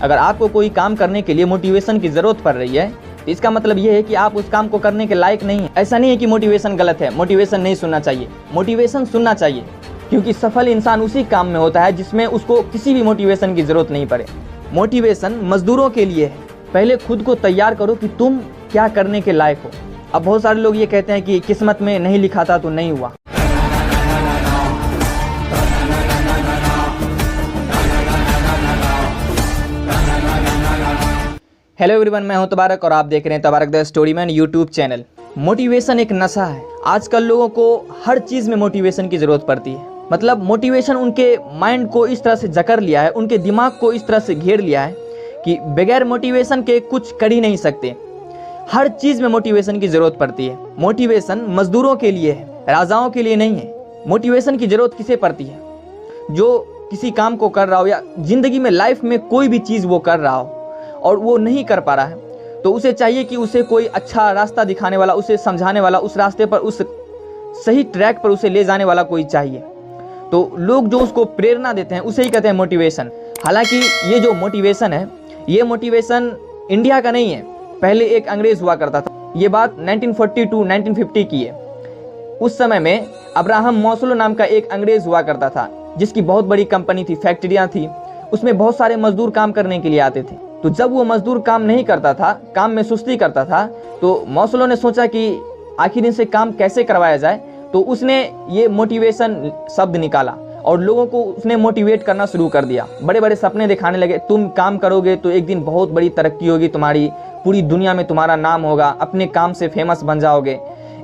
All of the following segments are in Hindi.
अगर आपको कोई काम करने के लिए मोटिवेशन की ज़रूरत पड़ रही है तो इसका मतलब ये है कि आप उस काम को करने के लायक नहीं हैं। ऐसा नहीं है कि मोटिवेशन गलत है, मोटिवेशन नहीं सुनना चाहिए, मोटिवेशन सुनना चाहिए, क्योंकि सफल इंसान उसी काम में होता है जिसमें उसको किसी भी मोटिवेशन की ज़रूरत नहीं पड़े। मोटिवेशन मजदूरों के लिए है। पहले खुद को तैयार करो कि तुम क्या करने के लायक हो। अब बहुत सारे लोग ये कहते हैं कि किस्मत में नहीं लिखा था तो नहीं हुआ। हेलो एवरीवन, मैं हूं तबारक और आप देख रहे हैं तबारक the story man YouTube channel. Motivation एक नशा है। आजकल लोगों को हर चीज़ में मोटिवेशन की ज़रूरत पड़ती है। मतलब मोटिवेशन उनके माइंड को इस तरह से जकड़ लिया है, उनके दिमाग को इस तरह से घेर लिया है कि बगैर मोटिवेशन के कुछ कर ही नहीं सकते। हर चीज़ में मोटिवेशन की ज़रूरत पड़ती है। मोटिवेशन मजदूरों के लिए है, राजाओं के लिए नहीं है। मोटिवेशन की ज़रूरत किसे पड़ती है? जो किसी काम को कर रहा हो या ज़िंदगी में लाइफ में कोई भी चीज़ वो कर रहा हो और वो नहीं कर पा रहा है, तो उसे चाहिए कि उसे कोई अच्छा रास्ता दिखाने वाला, उसे समझाने वाला, उस रास्ते पर, उस सही ट्रैक पर उसे ले जाने वाला कोई चाहिए। तो लोग जो उसको प्रेरणा देते हैं उसे ही कहते हैं मोटिवेशन। हालांकि ये जो मोटिवेशन है, ये मोटिवेशन इंडिया का नहीं है। पहले एक अंग्रेज़ हुआ करता था। ये बात 1942-1950 की है। उस समय में अब्राहम मास्लो नाम का एक अंग्रेज़ हुआ करता था, जिसकी बहुत बड़ी कंपनी थी, फैक्ट्रियाँ थी। उसमें बहुत सारे मजदूर काम करने के लिए आते थे। तो जब वो मजदूर काम नहीं करता था, काम में सुस्ती करता था, तो मास्लो ने सोचा कि आखिर इनसे काम कैसे करवाया जाए। तो उसने ये मोटिवेशन शब्द निकाला और लोगों को उसने मोटिवेट करना शुरू कर दिया। बड़े बड़े सपने दिखाने लगे, तुम काम करोगे तो एक दिन बहुत बड़ी तरक्की होगी तुम्हारी, पूरी दुनिया में तुम्हारा नाम होगा, अपने काम से फेमस बन जाओगे।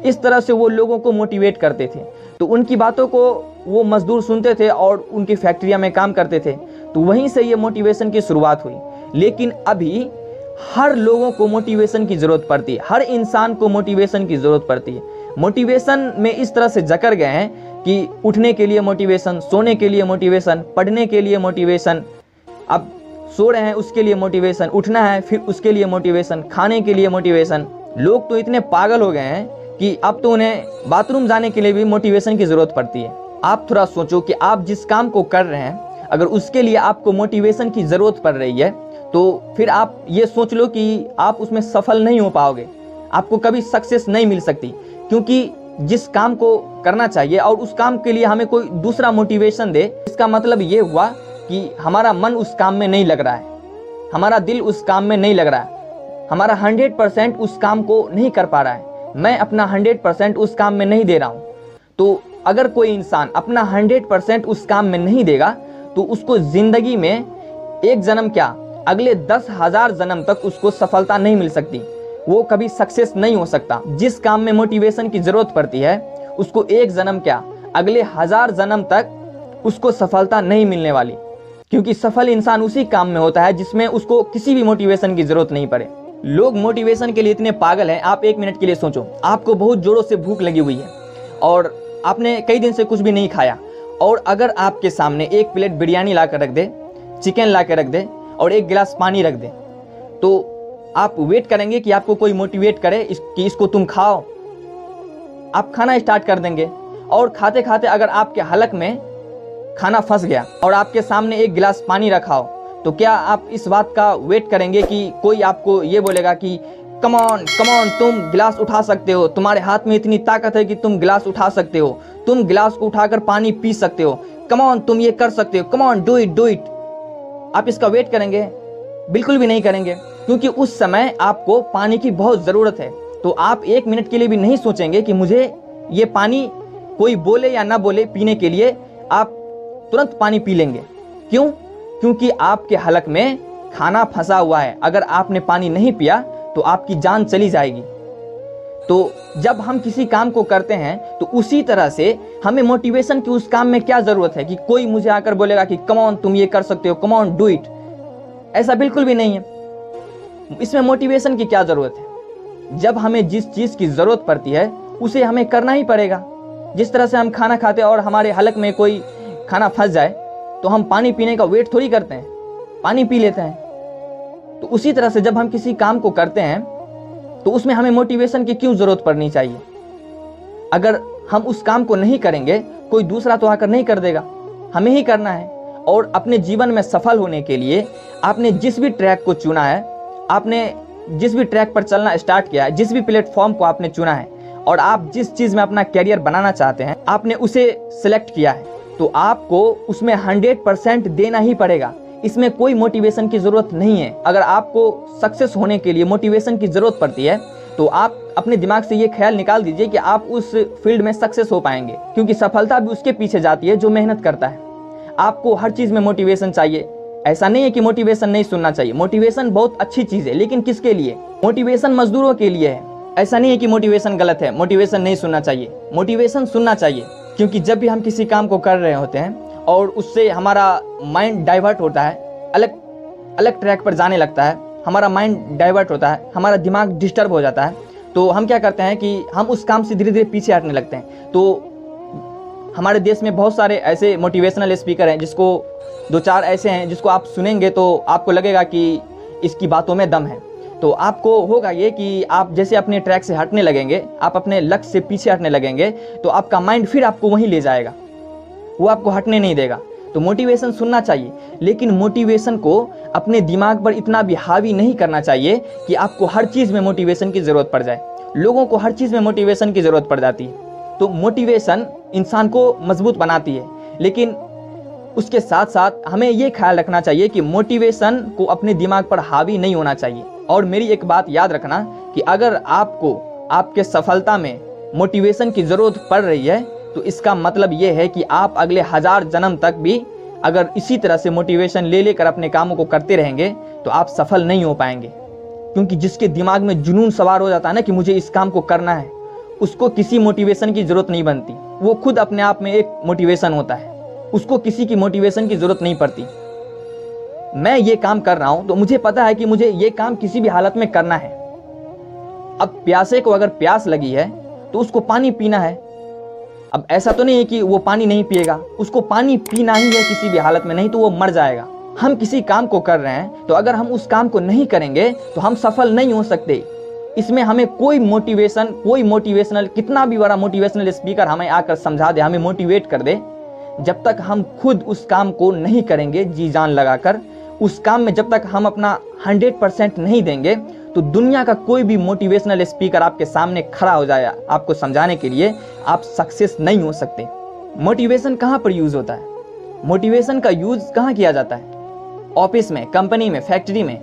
इस तरह से वो लोगों को मोटिवेट करते थे। तो उनकी बातों को वो मजदूर सुनते थे और उनकी फैक्ट्रिया में काम करते थे। तो वहीं से ये मोटिवेशन की शुरुआत हुई। लेकिन अभी हर लोगों को मोटिवेशन की ज़रूरत पड़ती है, हर इंसान को मोटिवेशन की ज़रूरत पड़ती है। मोटिवेशन में इस तरह से जकड़ गए हैं कि उठने के लिए मोटिवेशन, सोने के लिए मोटिवेशन, पढ़ने के लिए मोटिवेशन, अब सो रहे हैं उसके लिए मोटिवेशन, उठना है फिर उसके लिए मोटिवेशन, खाने के लिए मोटिवेशन। लोग तो इतने पागल हो गए हैं कि अब तो उन्हें बाथरूम जाने के लिए भी मोटिवेशन की ज़रूरत पड़ती है। आप थोड़ा सोचो कि आप जिस काम को कर रहे हैं, अगर उसके लिए आपको मोटिवेशन की ज़रूरत पड़ रही है, तो फिर आप ये सोच लो कि आप उसमें सफल नहीं हो पाओगे, आपको कभी सक्सेस नहीं मिल सकती। क्योंकि जिस काम को करना चाहिए और उस काम के लिए हमें कोई दूसरा मोटिवेशन दे, इसका मतलब ये हुआ कि हमारा मन उस काम में नहीं लग रहा है, हमारा दिल उस काम में नहीं लग रहा है, हमारा 100% उस काम को नहीं कर पा रहा है, मैं अपना 100% उस काम में नहीं दे रहा हूँ। तो अगर कोई इंसान अपना 100% उस काम में नहीं देगा तो उसको ज़िंदगी में एक जन्म क्या, अगले 10,000 जन्म तक उसको सफलता नहीं मिल सकती, वो कभी सक्सेस नहीं हो सकता। जिस काम में मोटिवेशन की ज़रूरत पड़ती है उसको एक जन्म क्या, अगले 1000 जन्म तक उसको सफलता नहीं मिलने वाली। क्योंकि सफल इंसान उसी काम में होता है जिसमें उसको किसी भी मोटिवेशन की ज़रूरत नहीं पड़े। लोग मोटिवेशन के लिए इतने पागल हैं। आप एक मिनट के लिए सोचो, आपको बहुत ज़ोरों से भूख लगी हुई है और आपने कई दिन से कुछ भी नहीं खाया, और अगर आपके सामने एक प्लेट बिरयानी ला कर रख दे, चिकन ला कर रख दे और एक गिलास पानी रख दे, तो आप वेट करेंगे कि आपको कोई मोटिवेट करे कि इसको तुम खाओ। आप खाना स्टार्ट कर देंगे और खाते खाते अगर आपके हलक में खाना फंस गया और आपके सामने एक गिलास पानी रखा हो, तो क्या आप इस बात का वेट करेंगे कि कोई आपको ये बोलेगा कि कम ऑन तुम गिलास उठा सकते हो, तुम्हारे हाथ में इतनी ताकत है कि तुम गिलास उठा सकते हो, तुम गिलास को उठाकर पानी पी सकते हो, कम ऑन तुम ये कर सकते हो, कम ऑन डू इट। आप इसका वेट करेंगे? बिल्कुल भी नहीं करेंगे, क्योंकि उस समय आपको पानी की बहुत ज़रूरत है। तो आप एक मिनट के लिए भी नहीं सोचेंगे कि मुझे ये पानी कोई बोले या ना बोले पीने के लिए, आप तुरंत पानी पी लेंगे। क्यों? क्योंकि आपके हलक में खाना फंसा हुआ है। अगर आपने पानी नहीं पिया तो आपकी जान चली जाएगी। तो जब हम किसी काम को करते हैं तो उसी तरह से हमें मोटिवेशन की उस काम में क्या ज़रूरत है कि कोई मुझे आकर बोलेगा कि कम ऑन तुम ये कर सकते हो, कम ऑन डू इट। ऐसा बिल्कुल भी नहीं है। इसमें मोटिवेशन की क्या ज़रूरत है? जब हमें जिस चीज़ की ज़रूरत पड़ती है उसे हमें करना ही पड़ेगा। जिस तरह से हम खाना खाते हैं और हमारे हलक में कोई खाना फंस जाए तो हम पानी पीने का वेट थोड़ी करते हैं, पानी पी लेते हैं। तो उसी तरह से जब हम किसी काम को करते हैं तो उसमें हमें मोटिवेशन की क्यों ज़रूरत पड़नी चाहिए? अगर हम उस काम को नहीं करेंगे कोई दूसरा तो आकर नहीं कर देगा, हमें ही करना है। और अपने जीवन में सफल होने के लिए आपने जिस भी ट्रैक को चुना है, आपने जिस भी ट्रैक पर चलना स्टार्ट किया है, जिस भी प्लेटफॉर्म को आपने चुना है और आप जिस चीज़ में अपना कैरियर बनाना चाहते हैं, आपने उसे सिलेक्ट किया है, तो आपको उसमें 100% देना ही पड़ेगा। इसमें कोई मोटिवेशन की ज़रूरत नहीं है। अगर आपको सक्सेस होने के लिए मोटिवेशन की ज़रूरत पड़ती है तो आप अपने दिमाग से ये ख्याल निकाल दीजिए कि आप उस फील्ड में सक्सेस हो पाएंगे, क्योंकि सफलता भी उसके पीछे जाती है जो मेहनत करता है। आपको हर चीज़ में मोटिवेशन चाहिए। ऐसा नहीं है कि मोटिवेशन नहीं सुनना चाहिए, मोटिवेशन बहुत अच्छी चीज़ है, लेकिन किसके लिए? मोटिवेशन मजदूरों के लिए है। ऐसा नहीं है कि मोटिवेशन गलत है, मोटिवेशन नहीं सुनना चाहिए, मोटिवेशन सुनना चाहिए। क्योंकि जब भी हम किसी काम को कर रहे होते हैं और उससे हमारा माइंड डाइवर्ट होता है, अलग अलग ट्रैक पर जाने लगता है, हमारा माइंड डाइवर्ट होता है, हमारा दिमाग डिस्टर्ब हो जाता है, तो हम क्या करते हैं कि हम उस काम से धीरे धीरे पीछे हटने लगते हैं। तो हमारे देश में बहुत सारे ऐसे मोटिवेशनल स्पीकर हैं, जिसको 2-4 ऐसे हैं जिसको आप सुनेंगे तो आपको लगेगा कि इसकी बातों में दम है। तो आपको होगा ये कि आप जैसे अपने ट्रैक से हटने लगेंगे, आप अपने लक्ष्य से पीछे हटने लगेंगे, तो आपका माइंड फिर आपको वहीं ले जाएगा, वो आपको हटने नहीं देगा। तो मोटिवेशन सुनना चाहिए, लेकिन मोटिवेशन को अपने दिमाग पर इतना भी हावी नहीं करना चाहिए कि आपको हर चीज़ में मोटिवेशन की ज़रूरत पड़ जाए। लोगों को हर चीज़ में मोटिवेशन की ज़रूरत पड़ जाती है। तो मोटिवेशन इंसान को मजबूत बनाती है, लेकिन उसके साथ साथ हमें ये ख्याल रखना चाहिए कि मोटिवेशन को अपने दिमाग पर हावी नहीं होना चाहिए। और मेरी एक बात याद रखना कि अगर आपको आपके सफलता में मोटिवेशन की ज़रूरत पड़ रही है, तो इसका मतलब ये है कि आप अगले 1000 जन्म तक भी अगर इसी तरह से मोटिवेशन ले लेकर अपने कामों को करते रहेंगे तो आप सफल नहीं हो पाएंगे। क्योंकि जिसके दिमाग में जुनून सवार हो जाता है ना कि मुझे इस काम को करना है, उसको किसी मोटिवेशन की ज़रूरत नहीं बनती। वो खुद अपने आप में एक मोटिवेशन होता है, उसको किसी की मोटिवेशन की ज़रूरत नहीं पड़ती। मैं ये काम कर रहा हूँ तो मुझे पता है कि मुझे ये काम किसी भी हालत में करना है। अब प्यासे को अगर प्यास लगी है तो उसको पानी पीना है। अब ऐसा तो नहीं है कि वो पानी नहीं पिएगा, उसको पानी पीना ही है किसी भी हालत में, नहीं तो वो मर जाएगा। हम किसी काम को कर रहे हैं तो अगर हम उस काम को नहीं करेंगे तो हम सफल नहीं हो सकते। इसमें हमें कोई मोटिवेशनल कितना भी बड़ा मोटिवेशनल स्पीकर हमें आकर समझा दे, हमें मोटिवेट कर दे, जब तक हम खुद उस काम को नहीं करेंगे जी जान लगाकर, उस काम में जब तक हम अपना 100% नहीं देंगे, तो दुनिया का कोई भी मोटिवेशनल स्पीकर आपके सामने खड़ा हो जाए आपको समझाने के लिए, आप सक्सेस नहीं हो सकते। मोटिवेशन कहाँ पर यूज़ होता है? मोटिवेशन का यूज़ कहाँ किया जाता है? ऑफिस में, कंपनी में, फैक्ट्री में।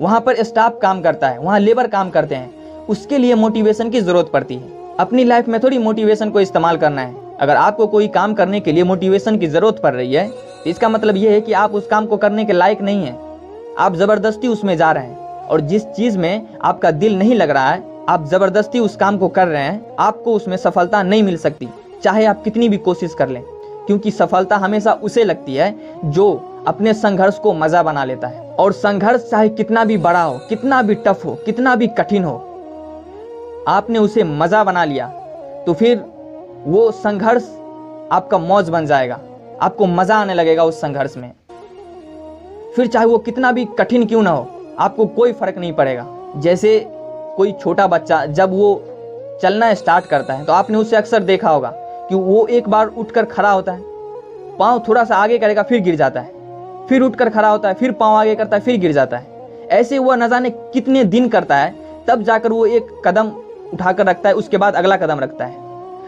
वहाँ पर स्टाफ काम करता है, वहाँ लेबर काम करते हैं, उसके लिए मोटिवेशन की ज़रूरत पड़ती है। अपनी लाइफ में थोड़ी मोटिवेशन को इस्तेमाल करना है। अगर आपको कोई काम करने के लिए मोटिवेशन की ज़रूरत पड़ रही है तो इसका मतलब ये है कि आप उस काम को करने के लायक नहीं हैं। आप ज़बरदस्ती उसमें जा रहे हैं, और जिस चीज़ में आपका दिल नहीं लग रहा है, आप ज़बरदस्ती उस काम को कर रहे हैं, आपको उसमें सफलता नहीं मिल सकती, चाहे आप कितनी भी कोशिश कर लें। क्योंकि सफलता हमेशा उसे लगती है जो अपने संघर्ष को मज़ा बना लेता है। और संघर्ष चाहे कितना भी बड़ा हो, कितना भी टफ हो, कितना भी कठिन हो, आपने उसे मज़ा बना लिया तो फिर वो संघर्ष आपका मौज बन जाएगा, आपको मज़ा आने लगेगा उस संघर्ष में। फिर चाहे वो कितना भी कठिन क्यों ना हो, आपको कोई फ़र्क नहीं पड़ेगा। जैसे कोई छोटा बच्चा जब वो चलना स्टार्ट करता है तो आपने उसे अक्सर देखा होगा कि वो एक बार उठकर खड़ा होता है, पाँव थोड़ा सा आगे करेगा, फिर गिर जाता है, फिर उठकर खड़ा होता है, फिर पाँव आगे करता है, फिर गिर जाता है। ऐसे वह न जाने कितने दिन करता है, तब जाकर वो एक कदम उठाकर रखता है, उसके बाद अगला कदम रखता है।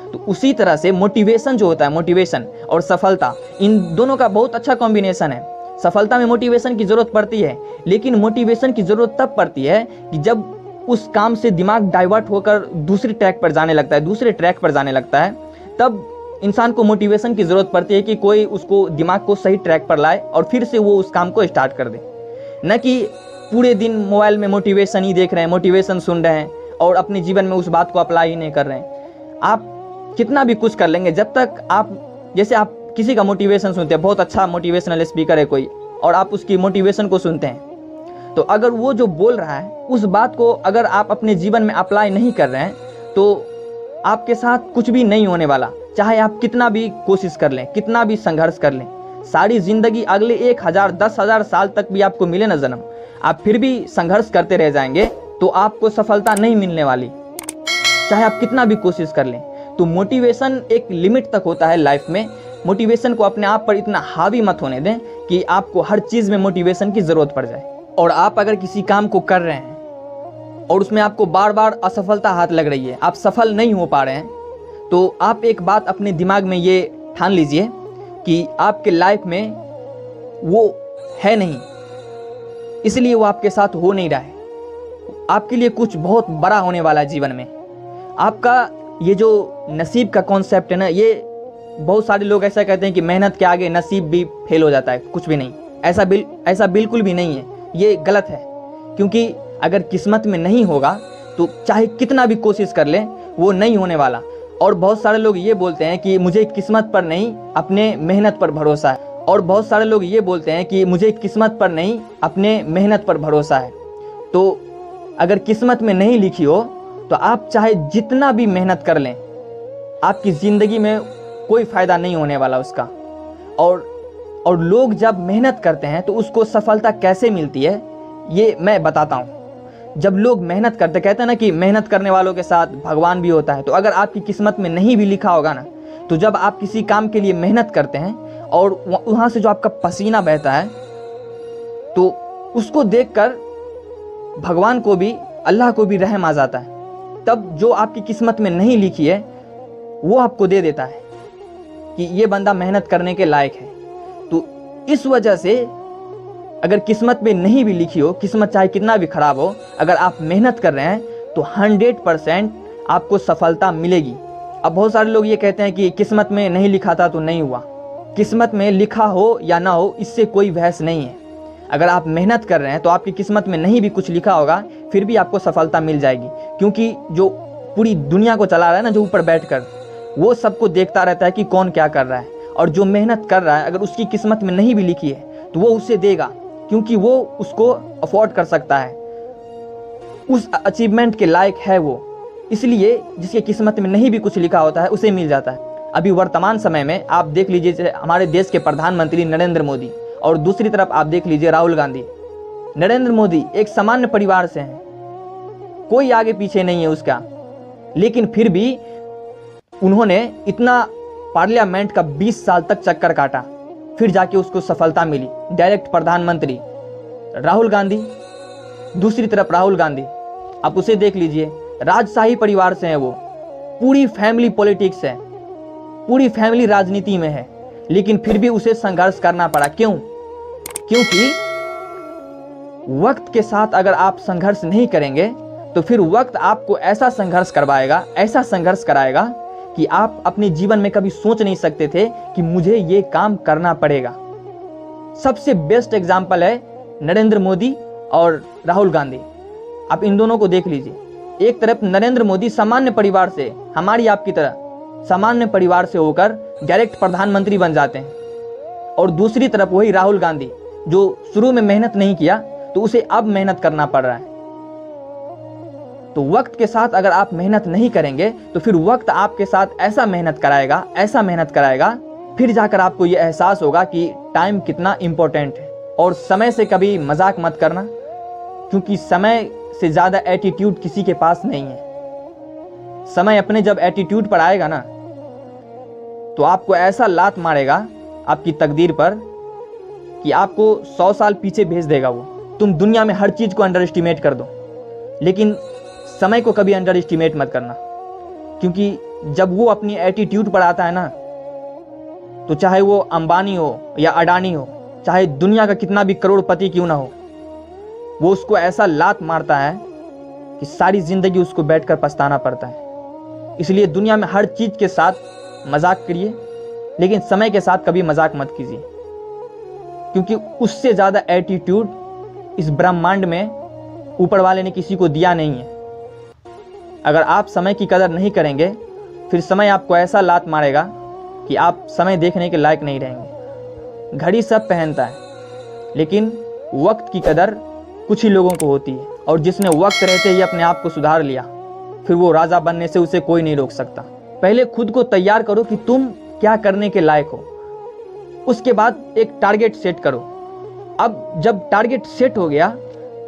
तो उसी तरह से मोटिवेशन जो होता है, मोटिवेशन और सफलता, इन दोनों का बहुत अच्छा कॉम्बिनेशन है। सफलता में मोटिवेशन की ज़रूरत पड़ती है, लेकिन मोटिवेशन की ज़रूरत तब पड़ती है कि जब उस काम से दिमाग डाइवर्ट होकर दूसरे ट्रैक पर जाने लगता है, तब इंसान को मोटिवेशन की ज़रूरत पड़ती है कि कोई उसको दिमाग को सही ट्रैक पर लाए और फिर से वो उस काम को स्टार्ट कर दे। न कि पूरे दिन मोबाइल में मोटिवेशन ही देख रहे हैं, मोटिवेशन सुन रहे हैं और अपने जीवन में उस बात को अप्लाई ही नहीं कर रहे हैं। आप कितना भी कुछ कर लेंगे, जब तक आप, जैसे आप किसी का मोटिवेशन सुनते हैं, बहुत अच्छा मोटिवेशनल स्पीकर है कोई, और आप उसकी मोटिवेशन को सुनते हैं, तो अगर वो जो बोल रहा है उस बात को अगर आप अपने जीवन में अप्लाई नहीं कर रहे हैं तो आपके साथ कुछ भी नहीं होने वाला। चाहे आप कितना भी कोशिश कर लें, कितना भी संघर्ष कर लें, सारी ज़िंदगी अगले 1000 10,000 साल तक भी आपको मिले ना जन्म, आप फिर भी संघर्ष करते रह जाएंगे तो आपको सफलता नहीं मिलने वाली, चाहे आप कितना भी कोशिश कर लें। तो मोटिवेशन एक लिमिट तक होता है लाइफ में। मोटिवेशन को अपने आप पर इतना हावी मत होने दें कि आपको हर चीज़ में मोटिवेशन की ज़रूरत पड़ जाए। और आप अगर किसी काम को कर रहे हैं और उसमें आपको बार बार असफलता हाथ लग रही है, आप सफल नहीं हो पा रहे हैं, तो आप एक बात अपने दिमाग में ये ठान लीजिए कि आपके लाइफ में वो है नहीं, इसलिए वो आपके साथ हो नहीं रहा है। आपके लिए कुछ बहुत बड़ा होने वाला है जीवन में। आपका ये जो नसीब का कॉन्सेप्ट है ना, ये बहुत सारे लोग ऐसा कहते हैं कि मेहनत के आगे नसीब भी फेल हो जाता है। कुछ भी नहीं, ऐसा बिल्कुल भी नहीं है, ये गलत है। क्योंकि अगर किस्मत में नहीं होगा तो चाहे कितना भी कोशिश कर लें वो नहीं होने वाला। और बहुत सारे लोग ये बोलते हैं कि मुझे किस्मत पर नहीं अपने मेहनत पर भरोसा है। और बहुत सारे लोग ये बोलते हैं कि मुझे किस्मत पर नहीं अपने मेहनत पर भरोसा है। तो अगर किस्मत में नहीं लिखी हो तो आप चाहे जितना भी मेहनत कर लें, आपकी ज़िंदगी में कोई फ़ायदा नहीं होने वाला उसका। और लोग जब मेहनत करते हैं तो उसको सफलता कैसे मिलती है ये मैं बताता हूँ। जब लोग मेहनत करते, कहते हैं ना कि मेहनत करने वालों के साथ भगवान भी होता है। तो अगर आपकी किस्मत में नहीं भी लिखा होगा ना, तो जब आप किसी काम के लिए मेहनत करते हैं और वहाँ से जो आपका पसीना बहता है, तो उसको देखकर भगवान को भी, अल्लाह को भी रहम आ जाता है। तब जो आपकी किस्मत में नहीं लिखी है वो आपको दे देता है कि ये बंदा मेहनत करने के लायक है। तो इस वजह से अगर किस्मत में नहीं भी लिखी हो, किस्मत चाहे कितना भी खराब हो, अगर आप मेहनत कर रहे हैं तो 100% आपको सफलता मिलेगी। अब बहुत सारे लोग ये कहते हैं कि किस्मत में नहीं लिखा था तो नहीं हुआ। किस्मत में लिखा हो या ना हो, इससे कोई बहस नहीं है। अगर आप मेहनत कर रहे हैं तो आपकी किस्मत में नहीं भी कुछ लिखा होगा, फिर भी आपको सफलता मिल जाएगी। क्योंकि जो पूरी दुनिया को चला रहा है ना, जो ऊपर बैठकर, वो सबको देखता रहता है कि कौन क्या कर रहा है। और जो मेहनत कर रहा है, अगर उसकी किस्मत में नहीं भी लिखी है तो वो उसे देगा, क्योंकि वो उसको अफोर्ड कर सकता है, उस अचीवमेंट के लायक है वो। इसलिए जिसके किस्मत में नहीं भी कुछ लिखा होता है उसे मिल जाता है। अभी वर्तमान समय में आप देख लीजिए हमारे देश के प्रधानमंत्री नरेंद्र मोदी, और दूसरी तरफ आप देख लीजिए राहुल गांधी। नरेंद्र मोदी एक सामान्य परिवार से हैं, कोई आगे पीछे नहीं है उसका, लेकिन फिर भी उन्होंने इतना पार्लियामेंट का 20 साल तक चक्कर काटा, फिर जाके उसको सफलता मिली। डायरेक्ट प्रधानमंत्री राहुल गांधी, दूसरी तरफ राहुल गांधी, आप उसे देख लीजिए, राजशाही परिवार से हैं वो, पूरी फैमिली पॉलिटिक्स है, पूरी फैमिली राजनीति में है, लेकिन फिर भी उसे संघर्ष करना पड़ा। क्यों? क्योंकि वक्त के साथ अगर आप संघर्ष नहीं करेंगे तो फिर वक्त आपको ऐसा संघर्ष करवाएगा, ऐसा संघर्ष कराएगा कि आप अपने जीवन में कभी सोच नहीं सकते थे कि मुझे ये काम करना पड़ेगा। सबसे बेस्ट एग्जाम्पल है नरेंद्र मोदी और राहुल गांधी। आप इन दोनों को देख लीजिए। एक तरफ नरेंद्र मोदी सामान्य परिवार से, हमारी आपकी तरह सामान्य परिवार से होकर डायरेक्ट प्रधानमंत्री बन जाते हैं, और दूसरी तरफ वही राहुल गांधी जो शुरू में मेहनत नहीं किया तो उसे अब मेहनत करना पड़ रहा है। तो वक्त के साथ अगर आप मेहनत नहीं करेंगे तो फिर वक्त आपके साथ ऐसा मेहनत कराएगा, ऐसा मेहनत कराएगा, फिर जाकर आपको ये एहसास होगा कि टाइम कितना इम्पोर्टेंट है। और समय से कभी मजाक मत करना, क्योंकि समय से ज़्यादा एटीट्यूड किसी के पास नहीं है। समय अपने जब एटीट्यूड पर आएगा ना, तो आपको ऐसा लात मारेगा आपकी तकदीर पर कि आपको 100 साल पीछे भेज देगा वो। तुम दुनिया में हर चीज़ को अंडर एस्टिमेट कर दो, लेकिन समय को कभी अंडर एस्टिमेट मत करना, क्योंकि जब वो अपनी एटीट्यूड पर आता है ना, तो चाहे वो अंबानी हो या अडानी हो, चाहे दुनिया का कितना भी करोड़पति क्यों ना हो, वो उसको ऐसा लात मारता है कि सारी जिंदगी उसको बैठकर पछताना पड़ता है। इसलिए दुनिया में हर चीज़ के साथ मजाक करिए, लेकिन समय के साथ कभी मजाक मत कीजिए, क्योंकि उससे ज़्यादा एटीट्यूड इस ब्रह्मांड में ऊपर वाले ने किसी को दिया नहीं है। अगर आप समय की कदर नहीं करेंगे, फिर समय आपको ऐसा लात मारेगा कि आप समय देखने के लायक नहीं रहेंगे। घड़ी सब पहनता है, लेकिन वक्त की कदर कुछ ही लोगों को होती है, और जिसने वक्त रहते ही अपने आप को सुधार लिया, फिर वो राजा बनने से उसे कोई नहीं रोक सकता। पहले खुद को तैयार करो कि तुम क्या करने के लायक हो, उसके बाद एक टारगेट सेट करो। अब जब टारगेट सेट हो गया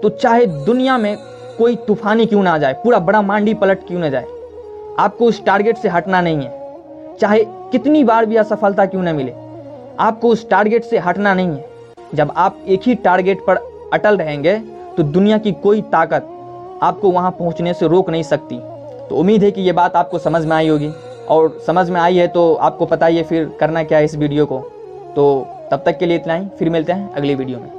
तो चाहे दुनिया में कोई तूफानी क्यों ना आ जाए, पूरा बड़ा मांडी पलट क्यों ना जाए, आपको उस टारगेट से हटना नहीं है। चाहे कितनी बार भी असफलता क्यों ना मिले, आपको उस टारगेट से हटना नहीं है। जब आप एक ही टारगेट पर अटल रहेंगे तो दुनिया की कोई ताकत आपको वहाँ पहुँचने से रोक नहीं सकती। तो उम्मीद है कि ये बात आपको समझ में आई होगी, और समझ में आई है तो आपको पता ही है फिर करना क्या है इस वीडियो को। तो तब तक के लिए इतना ही, फिर मिलते हैं अगली वीडियो में।